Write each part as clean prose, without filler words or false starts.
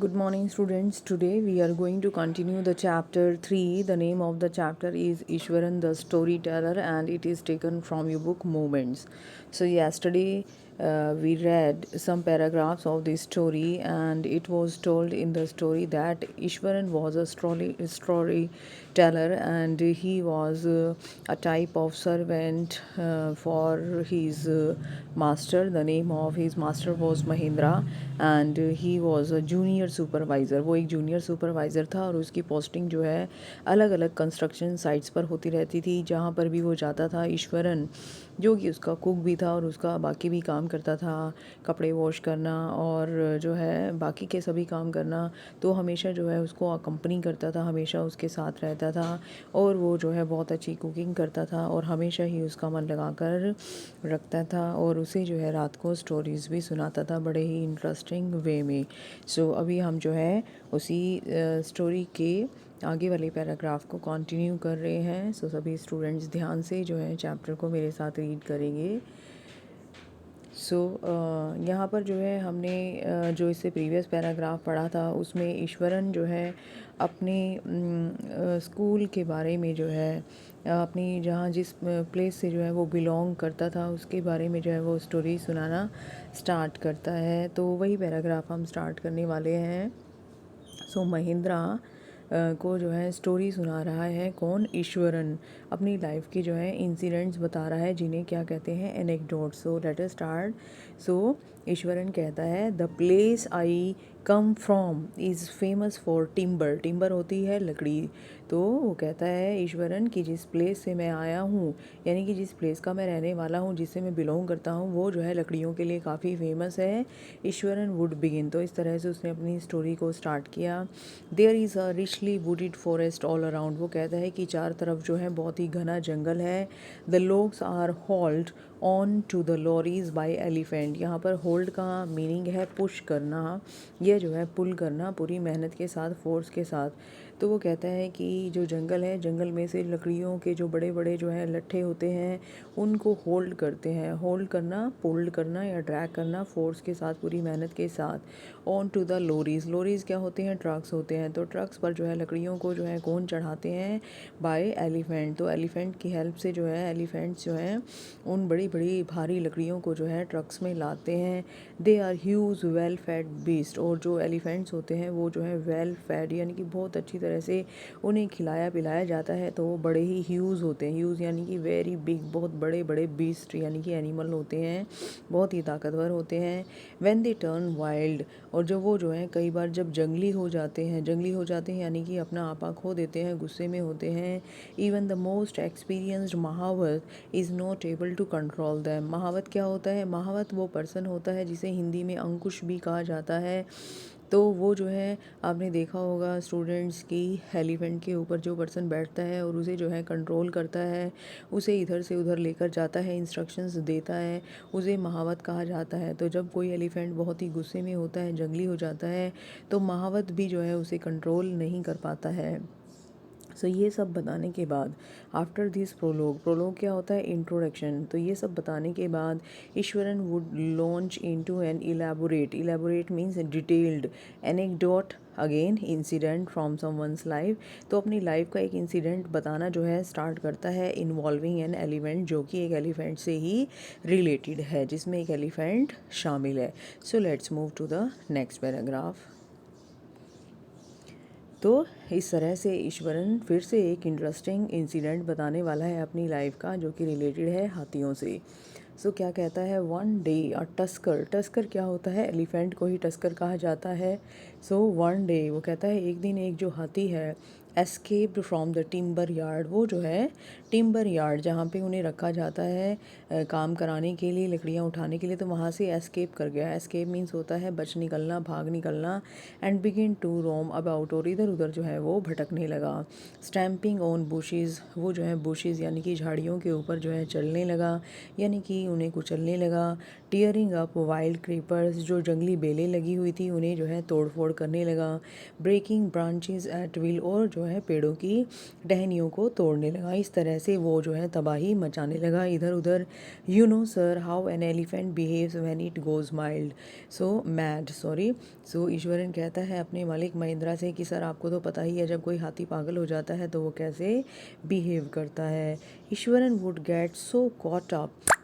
Good morning, students. Today we are going to continue the chapter 3. The name of the chapter is Ishwaran the Storyteller, and it is taken from your book Moments. So, yesterday we read some paragraphs of this story, and it was told in the story that Ishwaran was a storyteller, and he was a type of servant for his master. The name of his master was Mahindra, and he was a junior supervisor. वो एक junior supervisor था और उसकी posting जो है अलग अलग construction sites पर होती रहती थी. जहाँ पर भी वो जाता था, ईश्वरन जो कि उसका कुक भी था और उसका बाकी भी काम करता था, कपड़े वॉश करना और जो है बाकी के सभी काम करना, तो हमेशा जो है उसको अकम्पनी करता था, हमेशा उसके साथ रहता था. और वो जो है बहुत अच्छी कुकिंग करता था और हमेशा ही उसका मन लगा कर रखता था और उसे जो है रात को स्टोरीज़ भी सुनाता था बड़े ही इंटरेस्टिंग वे में. सो अभी हम जो है उसी स्टोरी के आगे वाले पैराग्राफ को कंटिन्यू कर रहे हैं. सो सभी स्टूडेंट्स ध्यान से जो है चैप्टर को मेरे साथ रीड करेंगे. सो यहाँ पर जो है हमने जो इससे प्रीवियस पैराग्राफ पढ़ा था उसमें ईश्वरन जो है अपने स्कूल के बारे में जो है अपनी जहाँ जिस प्लेस से जो है वो बिलोंग करता था उसके बारे में जो है वो स्टोरी सुनाना स्टार्ट करता है. तो वही पैराग्राफ हम स्टार्ट करने वाले हैं. सो महिंद्रा को जो है स्टोरी सुना रहा है. कौन? ईश्वरन. अपनी लाइफ के जो है इंसिडेंट्स बता रहा है जिन्हें क्या कहते हैं, anecdote. So let us start. So Ishwaran कहता है the place I come from is famous for timber. Timber होती है लकड़ी. तो वो कहता है ईश्वरन कि जिस प्लेस से मैं आया हूँ, यानी कि जिस प्लेस का मैं रहने वाला हूँ, जिससे मैं बिलोंग करता हूँ, वो जो है लकड़ियों के लिए काफ़ी फेमस है. Eswaran would begin. तो इस तरह से उसने अपनी स्टोरी को स्टार्ट किया. There is a richly wooded forest all around. वो कहता है कि चार तरफ जो है बहुत ही घना जंगल है. The logs are hold on to the lorries by elephant. यहाँ पर होल्ड का मीनिंग है पुश करना, यह जो है पुल करना पूरी मेहनत के साथ, फोर्स के साथ. तो वो कहता है कि जो जंगल है, जंगल में से लकड़ियों के जो बड़े बड़े जो है लट्ठे होते हैं उनको होल्ड करते हैं. होल्ड करना, पुल्ड करना या ड्रैग करना फोर्स के साथ, पूरी मेहनत के साथ. On to the lorries. Lorries क्या होते हैं? ट्रक्स होते हैं. तो ट्रक्स पर जो है लकड़ियों को जो है कौन चढ़ाते हैं? By elephant. तो एलिफेंट की हेल्प से जो है एलिफेंट्स जो हैं उन बड़ी बड़ी भारी लकड़ियों को जो है ट्रक्स में लाते हैं. They are huge well fed beast. और जो एलिफेंट्स होते हैं वो जो है वेल फेड यानी कि बहुत अच्छी तरह से उन्हें खिलाया पिलाया जाता है. तो वो बड़े ही ह्यूज होते हैं. ह्यूज यानी कि वेरी बिग, बहुत बड़े बड़े बीस्ट यानी कि एनिमल होते हैं, बहुत ही ताकतवर होते हैं. When they turn wild. और जब वो जो है कई बार जब जंगली हो जाते हैं, जंगली हो जाते हैं यानी कि अपना आपा खो देते हैं, गुस्से में होते हैं. Even the most experienced mahout is not able to control them. महावत क्या होता है? महावत वो पर्सन होता है जिसे हिंदी में अंकुश भी कहा जाता है. तो वो जो है आपने देखा होगा स्टूडेंट्स की, एलिफेंट के ऊपर जो पर्सन बैठता है और उसे जो है कंट्रोल करता है, उसे इधर से उधर लेकर जाता है, इंस्ट्रक्शंस देता है, उसे महावत कहा जाता है. तो जब कोई एलिफेंट बहुत ही गुस्से में होता है, जंगली हो जाता है, तो महावत भी जो है उसे कंट्रोल नहीं कर पाता है. सो ये सब बताने के बाद आफ्टर दिस प्रोलोग. प्रोलोग क्या होता है? इंट्रोडक्शन. तो ये सब बताने के बाद Eswaran would launch into an elaborate. Elaborate means detailed anecdote, again incident from someone's life. तो अपनी लाइफ का एक इंसिडेंट बताना जो है स्टार्ट करता है इन्वॉल्विंग एन एलिफेंट, जो कि एक एलिफेंट से ही रिलेटेड है, जिसमें एक एलिफेंट शामिल है. So let's move to the next paragraph. तो इस तरह से ईश्वरन फिर से एक इंटरेस्टिंग इंसिडेंट बताने वाला है अपनी लाइफ का, जो कि रिलेटेड है हाथियों से. सो क्या कहता है? वन डे अ टस्कर. टस्कर क्या होता है? एलिफेंट को ही टस्कर कहा जाता है. सो वन डे वो कहता है एक दिन एक जो हाथी है escaped from the timber yard. वो जो है टिम्बर यार्ड जहाँ पे उन्हें रखा जाता है काम कराने के लिए, लकड़ियाँ उठाने के लिए, तो वहाँ से एस्केप कर गया. एस्केप मीन्स होता है बच निकलना, भाग निकलना. And begin to roam about. और इधर उधर जो है वो भटकने लगा. Stamping on bushes. वो जो है बुशेज़ यानी कि झाड़ियों के ऊपर जो है चलने लगा, यानी कि उन्हें कुचलने लगा. Tearing up wild creepers. जो जंगली बेलें लगी हुई थी उन्हें जो है तोड़ फोड़ करने लगा. Breaking branches at will. और जो है पेड़ों की टहनियों को तोड़ने लगा। इस तरह से वो जो है तबाही मचाने लगा इधर उधर। You know sir how an elephant behaves when it goes mild so mad sorry. So Ishwaran कहता है अपने मालिक महिंद्रा से कि सर आपको तो पता ही है जब कोई हाथी पागल हो जाता है तो वो कैसे बिहेव करता है। Eswaran would get so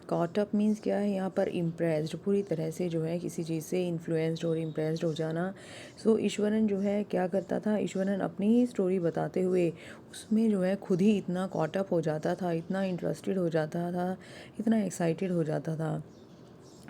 caught up means क्या है यहाँ पर इम्प्रेस्ड, पूरी तरह से जो है किसी चीज़ से इन्फ्लुएंस्ड और इम्प्रेस्ड हो जाना। सो ईश्वरन जो है क्या करता था, ईश्वरन अपनी ही स्टोरी बताते हुए उसमें जो है खुद ही इतना कॉट अप हो जाता था, इतना इंटरेस्टेड हो जाता था, इतना एक्साइटेड हो जाता था।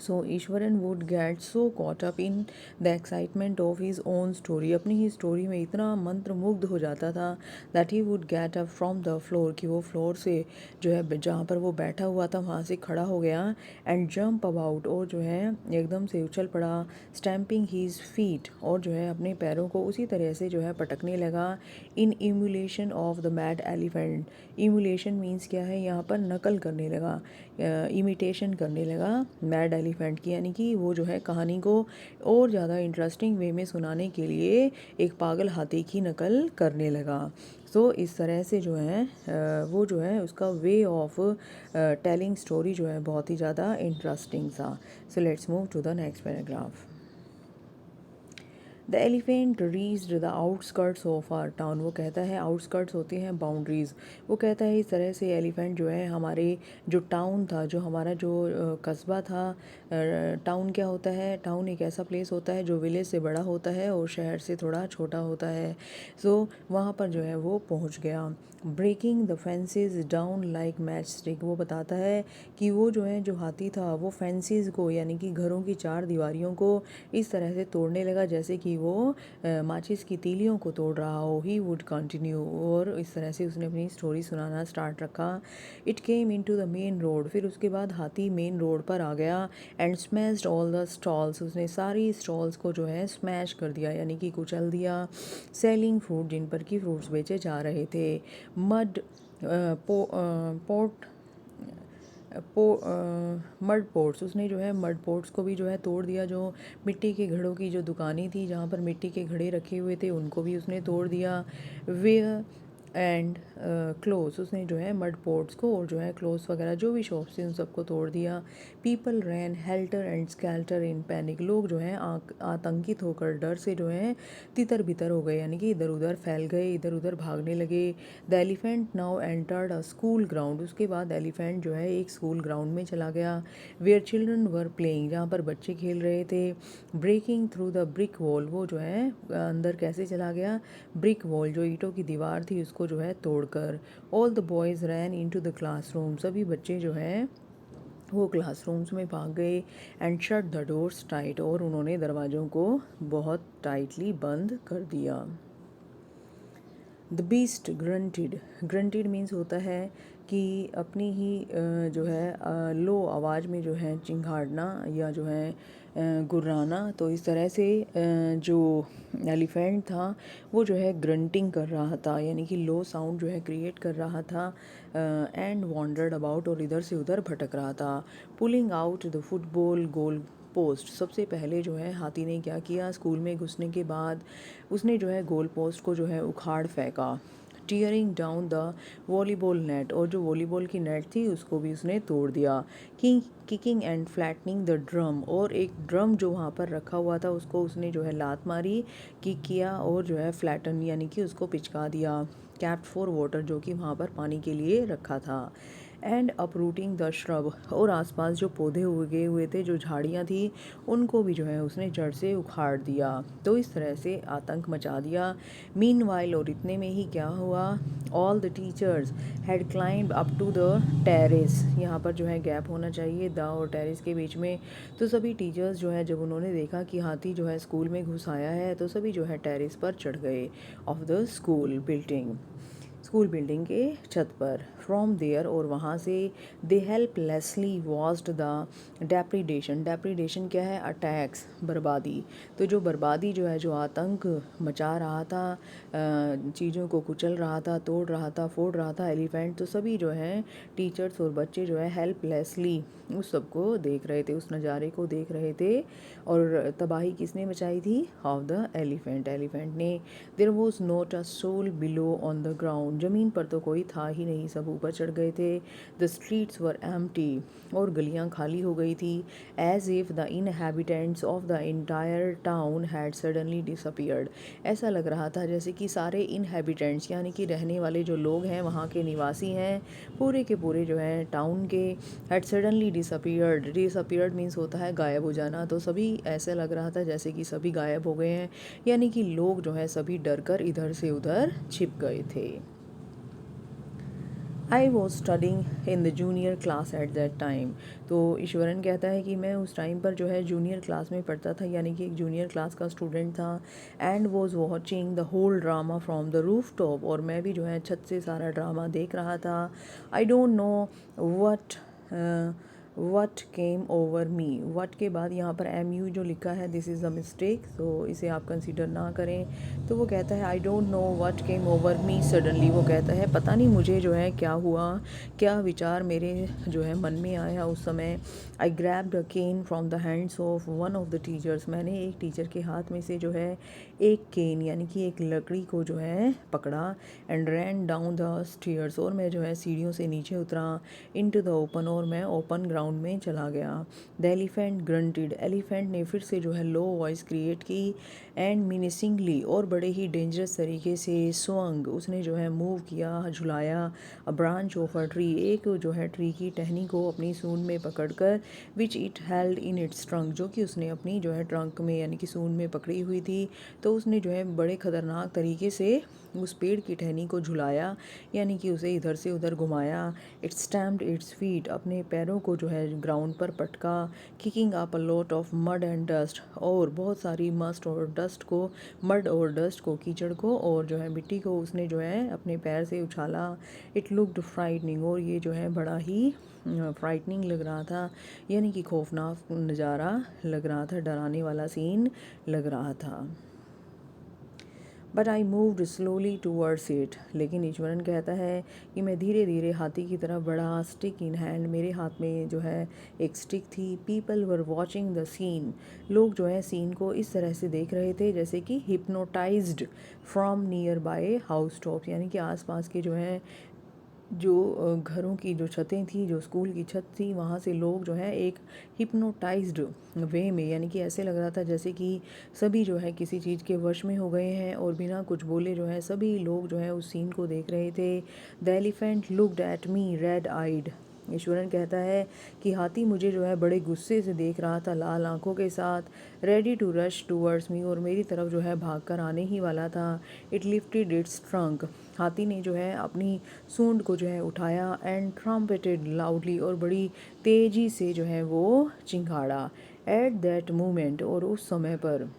So Ishwaran would get so caught up in the excitement of his own story, अपनी ही स्टोरी में इतना मंत्रमुग्ध हो जाता था that he would get up from the floor, कि वो फ्लोर से जो है जहाँ पर वो बैठा हुआ था वहाँ से खड़ा हो गया एंड जंप अबाउट, और जो है एकदम से उछल पड़ा, स्टैम्पिंग हीज फीट, और जो है अपने पैरों को उसी तरह से जो है पटकने लगा in emulation of the mad elephant. Emulation means क्या है यहाँ पर, नकल करने लगा, इमिटेशन करने लगा मैड एलिफेंट की, यानी कि वो जो है कहानी को और ज़्यादा इंटरेस्टिंग वे में सुनाने के लिए एक पागल हाथी की नकल करने लगा। सो इस तरह से जो है वो जो है उसका वे ऑफ टेलिंग स्टोरी जो है बहुत ही ज़्यादा इंटरेस्टिंग था। So let's move to the next paragraph. The elephant reached the outskirts of our town, वो कहता है आउटस्कर्ट्स होती हैं बाउंड्रीज़, वो कहता है इस तरह से एलिफेंट जो है हमारे जो टाउन था, जो हमारा जो कस्बा था, टाउन क्या होता है, टाउन एक ऐसा प्लेस होता है जो विलेज से बड़ा होता है और शहर से थोड़ा छोटा होता है। सो वहाँ पर जो है वो पहुँच गया। Breaking the fences down like matchstick, वो बताता है कि वो जो है जो हाथी था वो फेंसेस को यानी कि घरों की चार दीवारियों को इस तरह से तोड़ने लगा जैसे कि वो माचिस की तीलियों को तोड़ रहा हो। ही वुड कंटिन्यू, और इस तरह से उसने अपनी स्टोरी सुनाना स्टार्ट रखा। It came into the main road, फिर उसके बाद हाथी मेन रोड पर आ गया and smashed all the stalls, उसने सारी स्टॉल्स को जो है स्मैश कर दिया यानी कि कुचल दिया। सेलिंग फ्रूट, जिन पर की फ्रूट्स बेचे जा रहे थे। मड पोर्ट मड पोर्ट्स, उसने जो है मड पोर्ट्स को भी जो है तोड़ दिया, जो मिट्टी के घड़ों की जो दुकानें थी जहाँ पर मिट्टी के घड़े रखे हुए थे उनको भी उसने तोड़ दिया। वेयर एंड क्लोथ्स, उसने जो है मड पोर्ट्स को और जो है क्लोथ्स वगैरह जो भी शॉप्स थी उन सबको तोड़ दिया। People ran helter and skelter in panic, लोग जो हैं आतंकित होकर डर से जो है तितर बितर हो गए यानी कि इधर उधर फैल गए, इधर उधर भागने लगे। The elephant now entered a school ground, उसके बाद एलिफेंट जो है एक स्कूल ग्राउंड में चला गया। वेयर चिल्ड्रन वर प्लेइंग, जहाँ पर बच्चे खेल रहे थे। Breaking through the brick wall, वो जो है अंदर कैसे चला गया, ब्रिक वॉल जो ईंटों की दीवार थी उसको जो है तोड़कर। All the boys ran into the classroom, सभी बच्चे जो हैं वो क्लासरूम्स में भाग गए and shut the doors tight, और उन्होंने दरवाज़ों को बहुत टाइटली बंद कर दिया। The beast granted, granted means होता है कि अपनी ही जो है लो आवाज़ में जो है चिंघाड़ना या जो है गुर्राना। तो इस तरह से जो एलिफेंट था वो जो है ग्रंटिंग कर रहा था यानी कि लो साउंड जो है क्रिएट कर रहा था एंड वॉन्डर्ड अबाउट, और इधर से उधर भटक रहा था। Pulling out the football goal post, सबसे पहले जो है हाथी ने क्या किया, स्कूल में घुसने के बाद उसने जो है गोल पोस्ट को जो है उखाड़ फेंका। Tearing down the volleyball net, और जो वॉलीबॉल की नेट थी उसको भी उसने तोड़ दिया। Kicking and flattening the drum, और एक ड्रम जो वहाँ पर रखा हुआ था उसको उसने जो है लात मारी, किक किया और जो है फ्लैटन यानी कि उसको पिचका दिया। कैप्ट फॉर वाटर, जो कि वहाँ पर पानी के लिए रखा था। एंड अपरूटिंग द श्रब, और आसपास जो पौधे उगे हुए थे, जो झाड़ियाँ थी उनको भी जो है उसने जड़ से उखाड़ दिया। तो इस तरह से आतंक मचा दिया। मीनवाइल, और इतने में ही क्या हुआ, all the teachers had climb up to the terrace, यहाँ पर जो है गैप होना चाहिए द और टेरेस के बीच में। तो सभी टीचर्स जो है जब उन्होंने देखा कि हाथी जो है स्कूल में घुस आया है तो सभी जो है टेरेस पर चढ़ गए of the school building. School building के छत पर। फ्रॉम देयर, और वहाँ से, दे हेल्पलेसली वॉच्ड द डेप्रीडेशन क्या है? अटैक्स, बर्बादी। तो जो बर्बादी जो है, जो आतंक मचा रहा था, चीज़ों को कुचल रहा था, तोड़ रहा था, फोड़ रहा था एलिफेंट, तो सभी जो हैं टीचर्स और बच्चे जो है हेल्पलेसली उस सब को देख रहे थे, उस नज़ारे को देख रहे थे। और तबाही किसने मचाई थी? ऑफ द एलिफेंट ने। There was not a soul below on the ground, ज़मीन पर तो कोई था ही नहीं, सब ऊपर चढ़ गए थे। द स्ट्रीट्स वर एम्प्टी, और गलियां खाली हो गई थी। As if the inhabitants of the entire town had suddenly disappeared, ऐसा लग रहा था जैसे कि सारे इनहेबिटेंट्स यानी कि रहने वाले जो लोग हैं, वहाँ के निवासी हैं, पूरे के पूरे जो हैं टाउन के, हैड सडनली डिसअपियर्ड मीन्स होता है गायब हो जाना। तो सभी ऐसे लग रहा था जैसे कि सभी गायब हो गए हैं, यानी कि लोग जो है सभी डर कर इधर से उधर छिप गए थे। I was studying in the junior class at that time, तो ईश्वरन कहता है कि मैं उस टाइम पर जो है जूनियर क्लास में पढ़ता था, यानी कि एक जूनियर क्लास का स्टूडेंट था। And was watching the whole drama from the rooftop, और मैं भी जो है छत से सारा ड्रामा देख रहा था। I don't know what came over me, what के बाद यहाँ पर एम यू जो लिखा है, दिस इज़ अ मिस्टेक, तो इसे आप कंसिडर ना करें। तो वो कहता है I don't know what came over me suddenly, वो कहता है पता नहीं मुझे जो है क्या हुआ, क्या विचार मेरे जो है मन में आया उस समय। I grabbed a cane from the hands of one of the teachers, मैंने एक टीचर के हाथ में से जो है एक केन यानी कि एक लकड़ी को जो है पकड़ा। And ran down the stairs, और मैं जो है सीढ़ियों से नीचे उतरा। इनटू द ओपन, और मैं ओपन ग्राउंड में चला गया। द एलिफेंट ग्रंटेड, एलिफेंट ने फिर से जो है लो वॉइस क्रिएट की। एंड मिनिसिंगली, और बड़े ही डेंजरस तरीके से, स्वंग, उसने जो है मूव किया, झुलाया। A branch of a tree, एक जो है ट्री की टहनी को अपनी सूंड में पकड़कर। Which it held in its trunk, जो कि उसने अपनी जो है ट्रंक में यानी कि सूंड में पकड़ी हुई थी। तो उसने जो है बड़े ख़तरनाक तरीके से उस पेड़ की टहनी को झुलाया, यानी कि उसे इधर से उधर घुमाया। इट स्टैम्प्ड इट्स फीट, अपने पैरों को जो है ग्राउंड पर पटका। Kicking up a lot of mud and dust, और बहुत सारी मस्ट और डस्ट को, मड और डस्ट को, कीचड़ को और जो है मिट्टी को उसने जो है अपने पैर से उछाला। इट लुक्ड फ्राइटनिंग, और ये जो है बड़ा ही फ्राइटनिंग लग रहा था, यानी कि खौफनाक नज़ारा लग रहा था, डराने वाला सीन लग रहा था। But I moved slowly towards it, लेकिन ईश्वरन कहता है कि मैं धीरे धीरे हाथी की तरफ बढ़ा। स्टिक इन हैंड, मेरे हाथ में जो है एक स्टिक थी। People were watching the scene, लोग जो है सीन को इस तरह से देख रहे थे जैसे कि hypnotised from near by house top, यानी कि आसपास के जो है जो घरों की जो छतें थी, जो स्कूल की छत थी, वहाँ से लोग जो है एक हिप्नोटाइज्ड वे में, यानी कि ऐसे लग रहा था जैसे कि सभी जो है किसी चीज़ के वश में हो गए हैं, और बिना कुछ बोले जो है सभी लोग जो है उस सीन को देख रहे थे। The elephant looked at me red eyed, Iswaran कहता है कि हाथी मुझे जो है बड़े गुस्से से देख रहा था, लाल आंखों के साथ। Ready to rush towards me, और मेरी तरफ जो है भाग कर आने ही वाला था। इट लिफ्टेड इट्स ट्रंक, हाथी ने जो है अपनी सूंड को जो है उठाया। एंड ट्रम्पेटेड लाउडली, और बड़ी तेज़ी से जो है वो चिंगाड़ा। एट दैट मोमेंट, और उस समय पर,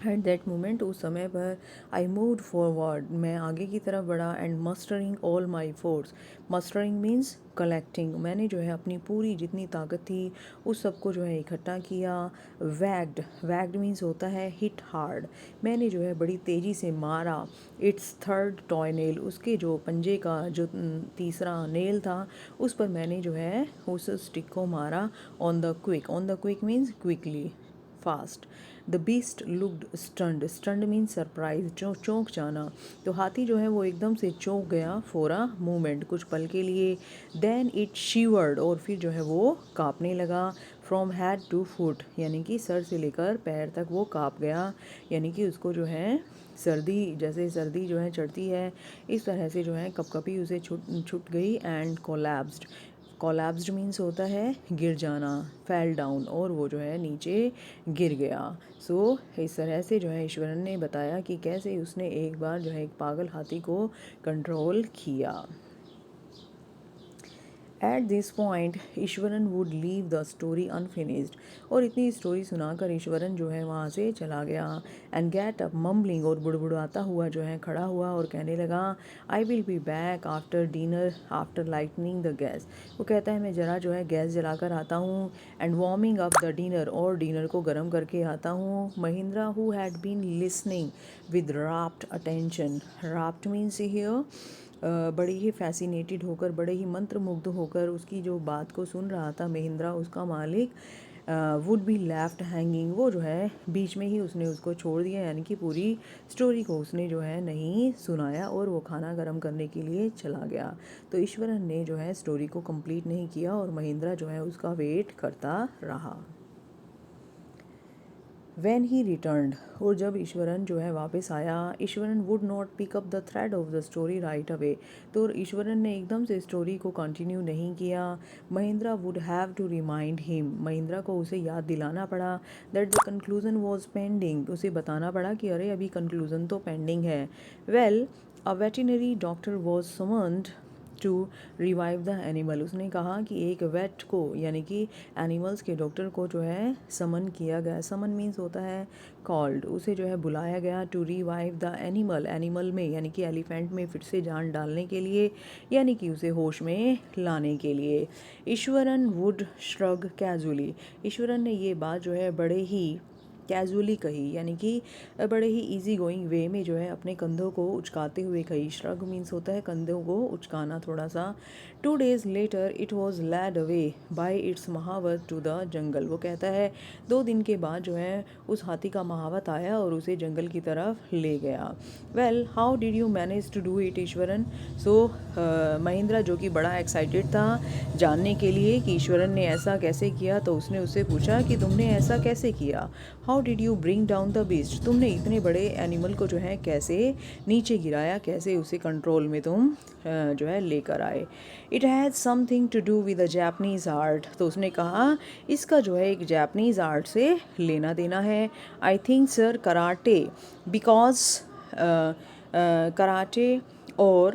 एट दैट मोमेंट उस समय पर, आई मूव्ड फॉरवर्ड, मैं आगे की तरफ बढ़ा। And mustering all my force, mustering means collecting, मैंने जो है अपनी पूरी जितनी ताकत थी उस सबको जो है इकट्ठा किया। वैग्ड मीन्स होता है हिट हार्ड, मैंने जो है बड़ी तेज़ी से मारा। इट्स थर्ड टॉय नेल, उसके जो पंजे का जो तीसरा नेल था उस पर मैंने जो है उस स्टिक को मारा। On the quick means quickly, fast. The beast looked stunned means surprise, चौंक जाना। तो हाथी जो है वो एकदम से चौंक गया फॉर अ मोमेंट, कुछ पल के लिए। देन इट शिवर्ड, और फिर जो है वो काँपने लगा। फ्रॉम हेड टू फुट, यानी कि सर से लेकर पैर तक वो काँप गया, यानी कि उसको जो है सर्दी, जैसे सर्दी जो है चढ़ती है इस तरह से जो है कपकपी उसे छुट गई। एंड कोलैप्स्ड मीन्स होता है गिर जाना, फेल डाउन, और वो जो है नीचे गिर गया। सो इस तरह से जो है ईश्वरन ने बताया कि कैसे उसने एक बार जो है एक पागल हाथी को कंट्रोल किया। At this point Eswaran would leave the story unfinished, और इतनी स्टोरी सुनाकर ईश्वरन जो है वहाँ से चला गया। एंड गेट अप मम्बलिंग, और बुड़बुड़ाता हुआ जो है खड़ा हुआ और कहने लगा, I will be back after dinner after lightning the gas. वो कहता है मैं ज़रा जो है गैस जलाकर आता हूँ, and warming up the dinner, और डिनर को गर्म करके आता हूँ। Mahindra who had been listening with rapt attention, rapt means here बड़ी ही फैसिनेटेड होकर, बड़े ही मंत्रमुग्ध होकर उसकी जो बात को सुन रहा था महिंद्रा, उसका मालिक, वुड बी लेफ्ट हैंगिंग, वो जो है बीच में ही उसने उसको छोड़ दिया, यानी कि पूरी स्टोरी को उसने जो है नहीं सुनाया और वो खाना गर्म करने के लिए चला गया। तो ईश्वरन ने जो है स्टोरी को कंप्लीट नहीं किया और महिंद्रा जो है उसका वेट करता रहा। When he returned, और जब ईश्वरन जो है वापस आया, Ishwaran would not pick up the thread of the story right away, तो ईश्वरन ने एकदम से स्टोरी को कंटिन्यू नहीं किया। Mahindra would have to remind him, Mahindra को उसे याद दिलाना पड़ा that the conclusion was pending, उसे बताना पड़ा कि अरे अभी कंक्लूजन तो पेंडिंग है। Well, a veterinary doctor was summoned to revive the animal, उसने कहा कि एक वेट को, यानी कि एनिमल्स के डॉक्टर को जो है समन किया गया। समन मीन्स होता है कॉल्ड, उसे जो है बुलाया गया to revive the animal, animal में यानी कि एलिफेंट में फिर से जान डालने के लिए, यानी कि उसे होश में लाने के लिए। Eswaran would shrug casually, Eswaran ने ये बात जो है बड़े ही कैजुअली कही, यानी कि बड़े ही इजी गोइंग वे में जो है अपने कंधों को उचकाते हुए कही। श्रग मीन्स होता है कंधों को उचकाना थोड़ा सा। 2 days later it was led away by its mahout to the jungle, वो कहता है 2 दिन के बाद जो है उस हाथी का महावत आया और उसे जंगल की तरफ ले गया। Well, how did you manage to do it Ishwaran, so Mahindra जो कि बड़ा एक्साइटेड था जानने के लिए कि ईश्वरन ने ऐसा कैसे किया, तो उसने उससे पूछा कि तुमने ऐसा कैसे किया। How did you bring down the beast, तुमने इतने बड़े एनिमल को जो है कैसे नीचे गिराया, कैसे उसे कंट्रोल में तुम जो है लेकर आए। It has something to do with the Japanese art, तो उसने कहा इसका जो है एक जापनीज़ आर्ट से लेना देना है। I think sir karate, because karate और